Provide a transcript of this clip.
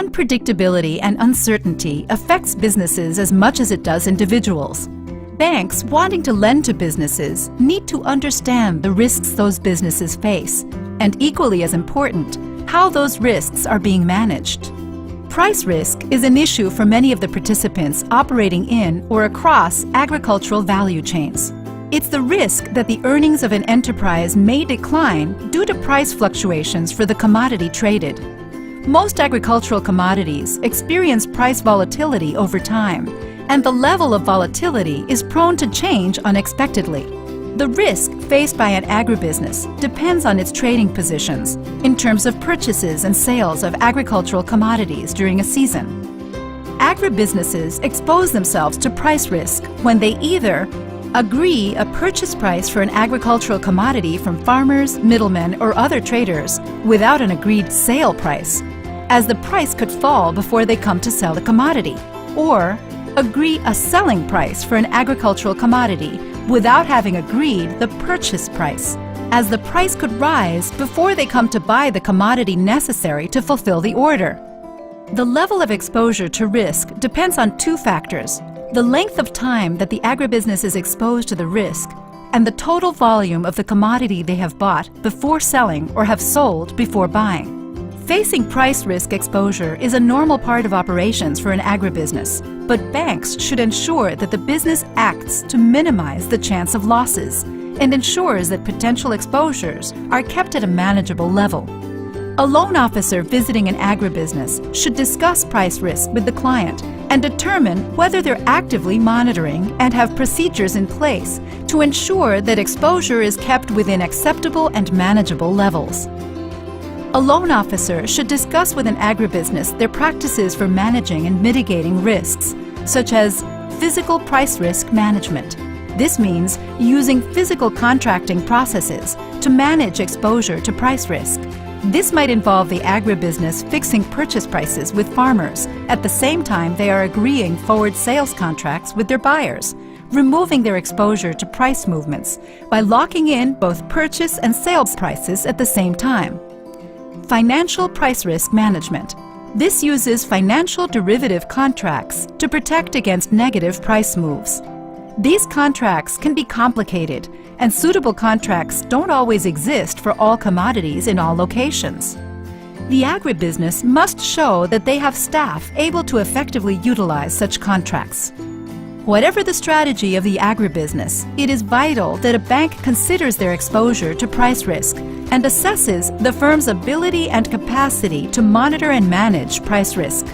Unpredictability and uncertainty affects businesses as much as it does individuals. Banks wanting to lend to businesses need to understand the risks those businesses face, and equally as important, how those risks are being managed. Price risk is an issue for many of the participants operating in or across agricultural value chains. It's the risk that the earnings of an enterprise may decline due to price fluctuations for the commodity traded. Most agricultural commodities experience price volatility over time, and the level of volatility is prone to change unexpectedly. The risk faced by an agribusiness depends on its trading positions in terms of purchases and sales of agricultural commodities during a season. Agribusinesses expose themselves to price risk when they either agree a purchase price for an agricultural commodity from farmers, middlemen, or other traders without an agreed sale price, as the price could fall before they come to sell the commodity, or agree a selling price for an agricultural commodity without having agreed the purchase price, as the price could rise before they come to buy the commodity necessary to fulfill the order. The level of exposure to risk depends on two factors: the length of time that the agribusiness is exposed to the risk, and the total volume of the commodity they have bought before selling or have sold before buying. Facing price risk exposure is a normal part of operations for an agribusiness, but banks should ensure that the business acts to minimize the chance of losses and ensures that potential exposures are kept at a manageable level. A loan officer visiting an agribusiness should discuss price risk with the client and determine whether they're actively monitoring and have procedures in place to ensure that exposure is kept within acceptable and manageable levels. A loan officer should discuss with an agribusiness their practices for managing and mitigating risks, such as physical price risk management. This means using physical contracting processes to manage exposure to price risk. This might involve the agribusiness fixing purchase prices with farmers at the same time they are agreeing forward sales contracts with their buyers, removing their exposure to price movements by locking in both purchase and sales prices at the same time. Financial price risk management. This uses financial derivative contracts to protect against negative price moves. These contracts can be complicated, and suitable contracts don't always exist for all commodities in all locations. The agribusiness must show that they have staff able to effectively utilize such contracts. Whatever the strategy of the agribusiness, it is vital that a bank considers their exposure to price risk and assesses the firm's ability and capacity to monitor and manage price risk.